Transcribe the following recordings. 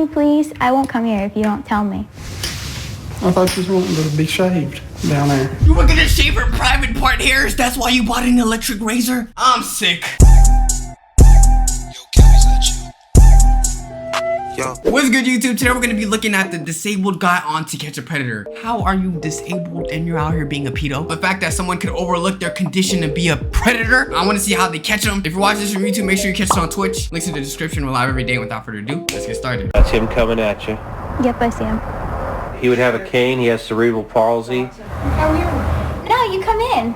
me, please? I won't come here if you don't tell me. I thought you was wanting to be shaved down there. You were gonna shave her private part hairs? That's why you bought an electric razor? I'm sick. What's good, YouTube? Today we're gonna be looking at the disabled guy on To Catch a Predator. How are you disabled and you're out here being a pedo? The fact that someone could overlook their condition to be a predator. I want to see how they catch them. If you're watching this from YouTube, make sure you catch it on Twitch. Links in the description. We're live every day. Without further ado, let's get started. That's him coming at you. Yep, I see him. He would have a cane. He has cerebral palsy. No, you come in.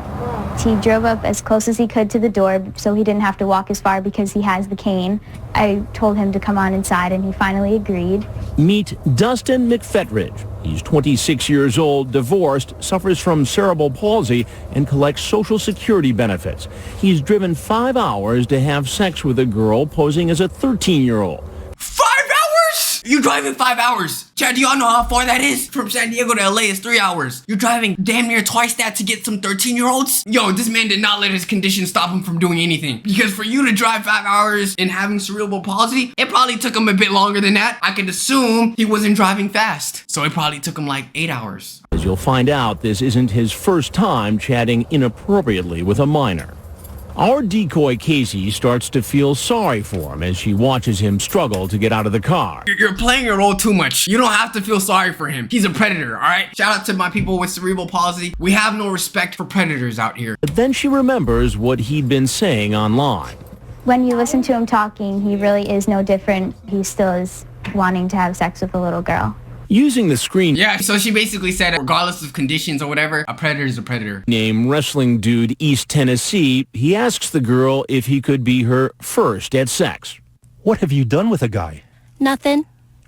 He drove up as close as he could to the door so he didn't have to walk as far because he has the cane. I told him to come on inside and he finally agreed. Meet Dustin McFetridge. He's 26 years old, divorced, suffers from cerebral palsy, and collects Social Security benefits. He's driven 5 hours to have sex with a girl posing as a 13-year-old. 5 hours? You driving 5 hours? Chad, do y'all know how far that is? From San Diego to LA is 3 hours. You're driving damn near twice that to get some 13-year-olds? Yo, this man did not let his condition stop him from doing anything. Because for you to drive 5 hours and having cerebral palsy, it probably took him a bit longer than that. I could assume he wasn't driving fast. So it probably took him like 8 hours. As you'll find out, this isn't his first time chatting inappropriately with a minor. Our decoy Casey starts to feel sorry for him as she watches him struggle to get out of the car. You're playing your role too much. You don't have to feel sorry for him. He's a predator, all right? Shout out to my people with cerebral palsy. We have no respect for predators out here. But then she remembers what he'd been saying online. When you listen to him talking, he really is no different. He still is wanting to have sex with a little girl. Using the screen Yeah, so she basically said, regardless of conditions or whatever, a predator is a predator. name Wrestling Dude East Tennessee, he asks the girl if he could be her first at sex. What have you done with a guy? Nothing.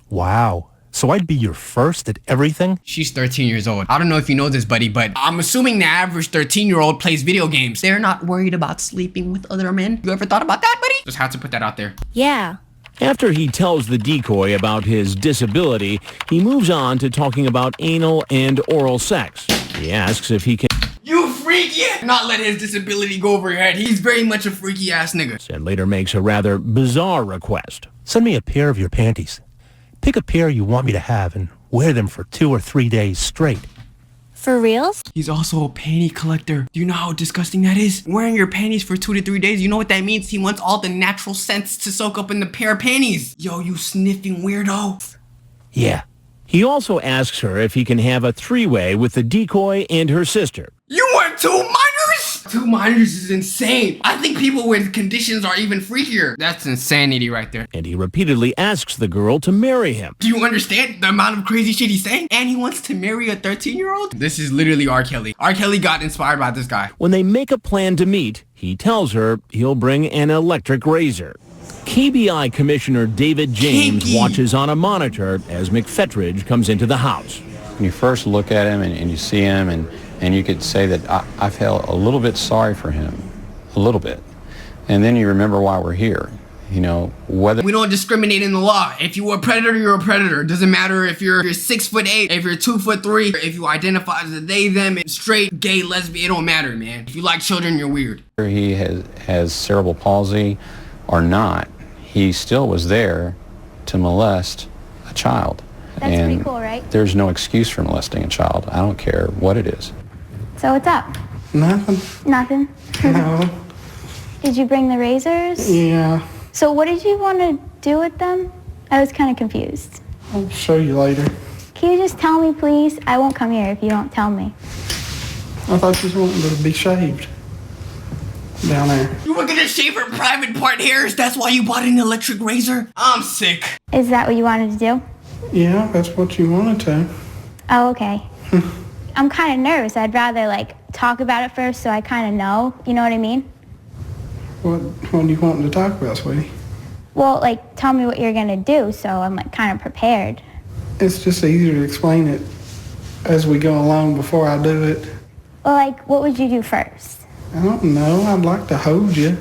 Wow. So I'd be your first at everything? She's 13 years old. I don't know if you know this, buddy, but I'm assuming the average 13-year-old plays video games. They're not worried about sleeping with other men. You ever thought about that, buddy? Just had to put that out there. Yeah. After he tells the decoy about his disability, he moves on to talking about anal and oral sex. He asks if he can You freaky! Not let his disability go over your head. He's very much a freaky ass nigga. and later makes a rather bizarre request. Send me a pair of your panties. Pick a pair you want me to have and wear them for 2 or 3 days straight. For reals? He's also a panty collector. Do you know how disgusting that is? Wearing your panties for 2 to 3 days, you know what that means? He wants all the natural scents to soak up in the pair of panties. Yo, you sniffing weirdo. Yeah. He also asks her if he can have a three-way with the decoy and her sister. You want 2 minors? 2 minors is insane. I think people with conditions are even freakier. That's insanity right there. And he repeatedly asks the girl to marry him. Do you understand the amount of crazy shit he's saying? And he wants to marry a 13-year-old? This is literally R. Kelly. R. Kelly got inspired by this guy. When they make a plan to meet, he tells her he'll bring an electric razor. KBI Commissioner David James Kinky. watches on a monitor as McFetridge comes into the house. When you first look at him and you see him and you could say that I felt a little bit sorry for him, a little bit. And then you remember why we're here, you know, whether... We don't discriminate in the law. If you're a predator, you're a predator. It doesn't matter if you're 6'8", if you're 2'3", if you identify as a they, them, straight, gay, lesbian, it don't matter, man. If you like children, you're weird. Whether he has cerebral palsy or not, he still was there to molest a child. That's and pretty cool, right? there's no excuse for molesting a child. I don't care what it is. So what's up? Nothing. Nothing. No. Did you bring the razors? Yeah. So what did you want to do with them? I was kind of confused. I'll show you later. Can you just tell me, please? I won't come here if you don't tell me. I thought you was wanting to be shaved down there. You were gonna shave her private part hairs? That's why you bought an electric razor? I'm sick. Is that what you wanted to do? Yeah, that's what you wanted to. Oh, okay. I'm kind of nervous. I'd rather, talk about it first so I kind of know. You know what I mean? What are you wanting to talk about, sweetie? Well, tell me what you're going to do so I'm, kind of prepared. It's just easier to explain it as we go along before I do it. Well, what would you do first? I don't know. I'd like to hold you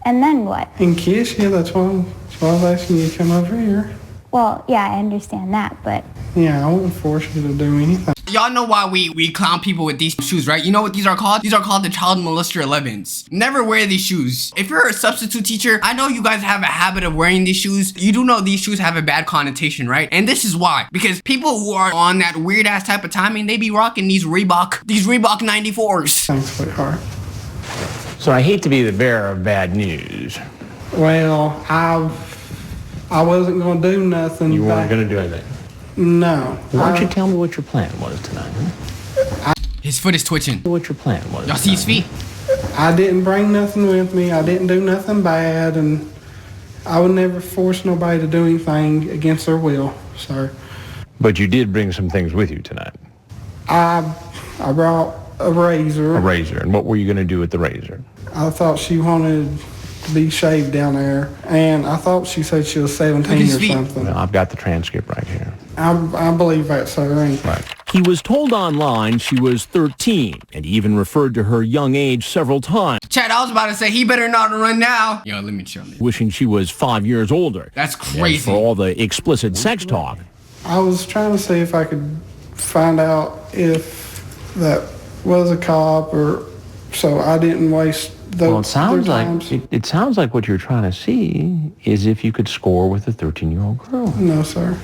And then what? and kiss you. That's why I was asking you to come over here. Well, yeah, I understand that, but Yeah, I won't force you to do anything. Y'all know why we clown people with these shoes, right? You know what these are called? These are called the child molester 11s. Never wear these shoes. If you're a substitute teacher, I know you guys have a habit of wearing these shoes. You do know these shoes have a bad connotation, right? And this is why. Because people who are on that weird ass type of timing, they be rocking these Reebok 94s. Thanks, sweetheart. So I hate to be the bearer of bad news. Well, I wasn't going to do nothing. You weren't going to do anything. No. Why don't you tell me what your plan was tonight? Huh? His foot is twitching. What your plan was? Y'all see his feet? I didn't bring nothing with me. I didn't do nothing bad, and I would never force nobody to do anything against their will, sir. But you did bring some things with you tonight. I brought a razor. A razor. And what were you going to do with the razor? I thought she wanted to be shaved down there, and I thought she said she was 17 or something. Well, I've got the transcript right here. I believe that, sir. Right. He was told online she was 13 and even referred to her young age several times. Chad, I was about to say he better not run now. Yo, let me chill. Wishing she was 5 years older. That's crazy. And for all the explicit sex talk. I was trying to see if I could find out if that was a cop, or so I didn't waste those. Well, it sounds like what you're trying to see is if you could score with a 13-year-old girl. No, sir.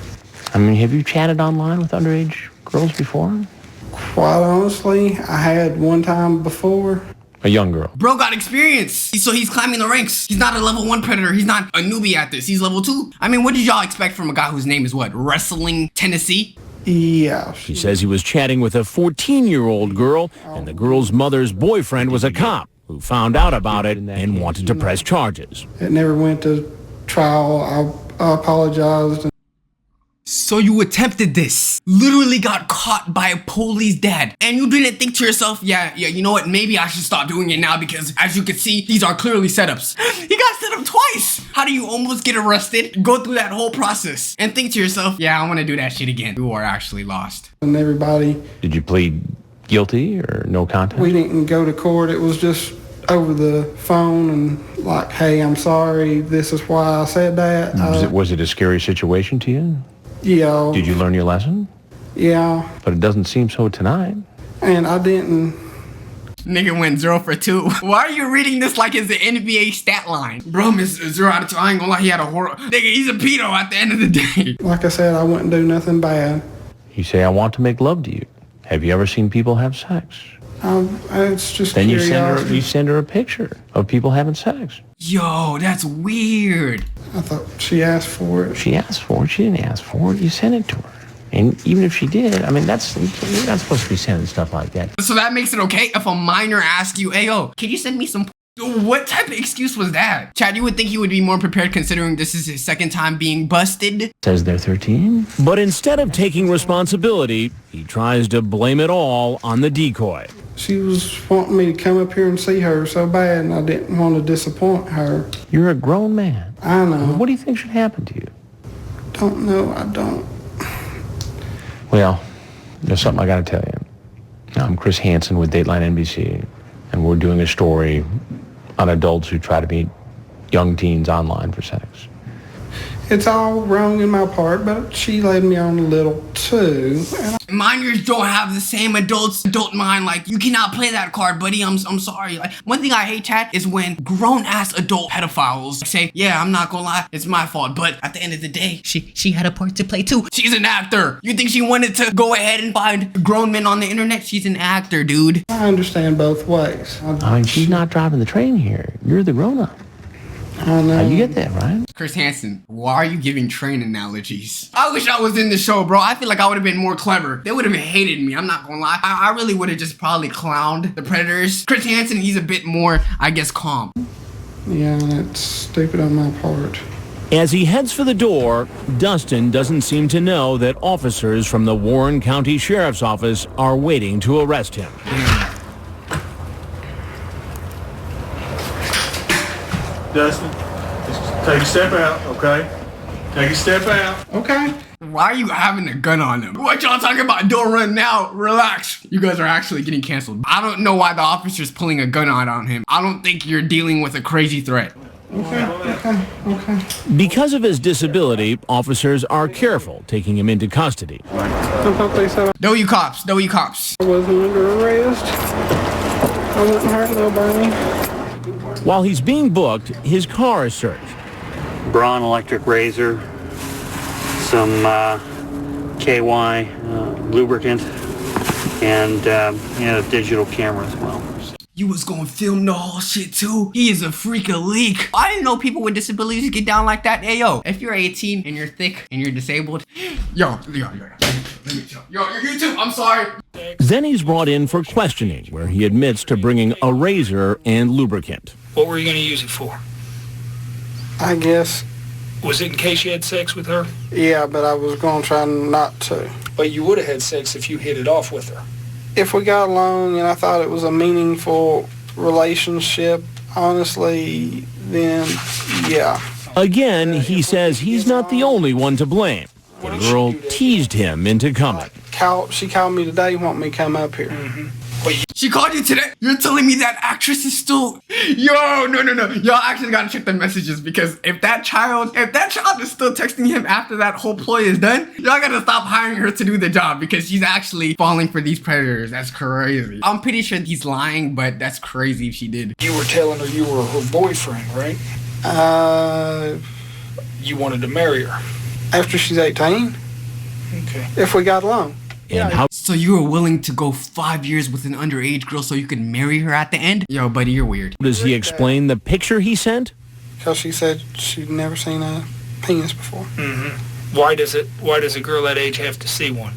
I mean, have you chatted online with underage girls before? Quite honestly, I had one time before. A young girl. Bro got experience. So he's climbing the ranks. He's not a level 1 predator. He's not a newbie at this. He's level 2. I mean, what did y'all expect from a guy whose name is what? Wrestling Tennessee? Yeah. She says he was chatting with a 14-year-old girl, and the girl's mother's boyfriend was a cop who found out about it and wanted to press charges. It never went to trial. I apologized. So you attempted this, literally got caught by a police dad, and you didn't think to yourself, yeah, you know what, maybe I should stop doing it now because as you can see, these are clearly setups. He got set up twice. How do you almost get arrested, go through that whole process, and think to yourself, yeah, I want to do that shit again? You are actually lost. And everybody. Did you plead guilty or no contest? We didn't go to court. It was just over the phone and like, hey, I'm sorry. This is why I said that. Was it a scary situation to you? Yeah. Did you learn your lesson? Yeah. But it doesn't seem so tonight. And I didn't. Nigga went 0 for 2. Why are you reading this like it's the NBA stat line? Bro, Miss 0 out of 2. I ain't gonna lie, he had a horror. Nigga, he's a pedo at the end of the day. Like I said, I wouldn't do nothing bad. You say, I want to make love to you. Have you ever seen people have sex? It's just Then curiosity. you send her a picture of people having sex. Yo, that's weird. I thought she asked for it. She asked for it. She didn't ask for it. You sent it to her. And even if she did, I mean, you're not supposed to be sending stuff like that. So that makes it okay if a minor asks you, hey, yo, can you send me some? What type of excuse was that? Chad, you would think he would be more prepared considering this is his second time being busted. Says they're 13. But instead of taking responsibility, he tries to blame it all on the decoy. She was wanting me to come up here and see her so bad, and I didn't want to disappoint her. You're a grown man. I know. What do you think should happen to you? Don't know. I don't. Well, there's something I got to tell you. I'm Chris Hansen with Dateline NBC, and we're doing a story on adults who try to meet young teens online for sex. It's all wrong in my part, but she led me on a little too. Minors don't have the same adult mind. Like, you cannot play that card, buddy. I'm sorry. Like, one thing I hate, Chad, is when grown-ass adult pedophiles say, yeah, I'm not gonna lie, it's my fault. But at the end of the day, she had a part to play too. She's an actor. You think she wanted to go ahead and find grown men on the internet? She's an actor, dude. I understand both ways. I mean, she's not driving the train here. You're the grown-up. I know. You get that, right? Chris Hansen, why are you giving train analogies? I wish I was in the show, bro. I feel like I would have been more clever. They would have hated me. I'm not gonna lie. I really would have just probably clowned the predators. Chris Hansen, he's a bit more, I guess, calm. Yeah, that's stupid on my part. As he heads for the door, Dustin doesn't seem to know that officers from the Warren County Sheriff's Office are waiting to arrest him. Dustin, just take a step out, okay? Take a step out. Okay. Why are you having a gun on him? What y'all talking about? Don't run now. Relax. You guys are actually getting canceled. I don't know why the officer's pulling a gun out on him. I don't think you're dealing with a crazy threat. Okay. Because of his disability, officers are careful taking him into custody. I thought they said No, you cops. No, you cops. I wasn't under arrest. I wouldn't hurt nobody. While he's being booked, his car is searched. Braun electric razor, some KY lubricant, and digital camera as well. You was gonna film the whole shit too? He is a freak of leak. I didn't know people with disabilities get down like that. Hey, yo, if you're 18 and you're thick and you're disabled, yo, let me chill. Yo, you too, I'm sorry. Then he's brought in for questioning, where he admits to bringing a razor and lubricant. What were you going to use it for? I guess. Was it in case you had sex with her? Yeah, but I was going to try not to. But you would have had sex if you hit it off with her. If we got along and I thought it was a meaningful relationship, honestly, then yeah. Again, he says he's not the only one to blame. The girl teased him into coming. She called me today, want me to come up here. She called you today? You're telling me that actress is still... Yo, no. Y'all actually gotta check the messages, because if that child is still texting him after that whole ploy is done, y'all gotta stop hiring her to do the job, because she's actually falling for these predators. That's crazy. I'm pretty sure he's lying, but that's crazy if she did. You were telling her you were her boyfriend, right? You wanted to marry her. After she's 18. Okay. If we got along. And how? So you were willing to go 5 years with an underage girl so you could marry her at the end? Yo, buddy, you're weird. Does he explain the picture he sent? Because she said she'd never seen a penis before. Mm-hmm. Why does a girl that age have to see one?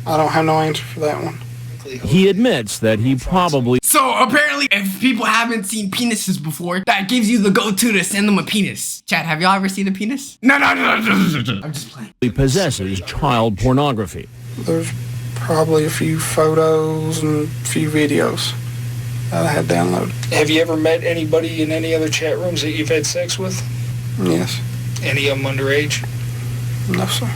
I don't have no answer for that one. He admits that he probably... So apparently, if people haven't seen penises before, that gives you the go-to to send them a penis. Chad, have y'all ever seen a penis? No. I'm just playing. He possesses child pornography. There's probably a few photos and a few videos that I had downloaded. Have you ever met anybody in any other chat rooms that you've had sex with? Yes. Any of them underage? No, sir.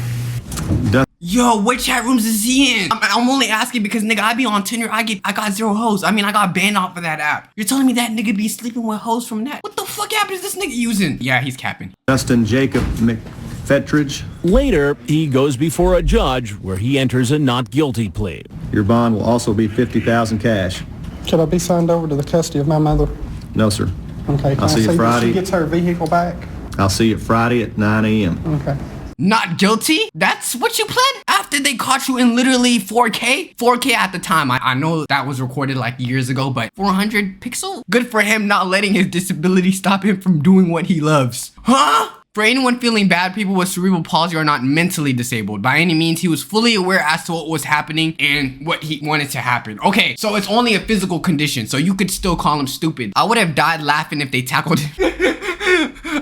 Yo, what chat rooms is he in? I'm only asking because, nigga, I be on Tinder. I got 0 hoes. I mean, I got banned off of that app. You're telling me that nigga be sleeping with hoes from that? What the fuck app is this nigga using? Yeah, he's capping. Justin Jacob McFetridge. Later, he goes before a judge where he enters a not guilty plea. Your bond will also be $50,000 cash. Should I be signed over to the custody of my mother? No, sir. Okay. I'll see you Friday. She gets her vehicle back? I'll see you Friday at 9 a.m. Okay. Not guilty? That's what you pled? After they caught you in literally 4K? 4K at the time. I know that was recorded like years ago, but 400 pixel? Good for him not letting his disability stop him from doing what he loves. Huh? For anyone feeling bad, people with cerebral palsy are not mentally disabled. By any means, he was fully aware as to what was happening and what he wanted to happen. Okay, so it's only a physical condition, so you could still call him stupid. I would have died laughing if they tackled him.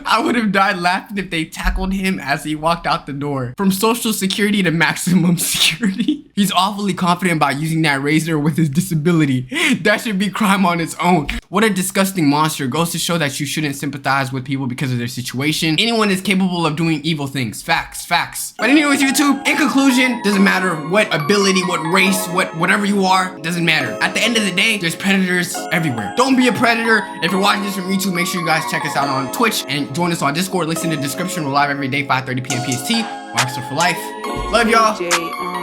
I would have died laughing if they tackled him as he walked out the door. From social security to maximum security. He's awfully confident about using that razor with his disability. That should be crime on its own. What a disgusting monster. Goes to show that you shouldn't sympathize with people because of their situation. Anyone is capable of doing evil things. Facts. But anyways, YouTube, in conclusion, doesn't matter what ability, what race, whatever you are, doesn't matter. At the end of the day, there's predators everywhere. Don't be a predator. If you're watching this from YouTube, make sure you guys check us out on Twitch and join us on Discord. Listen to the description. We're live every day, 5:30 p.m. PST. Rockstar for life. Love y'all.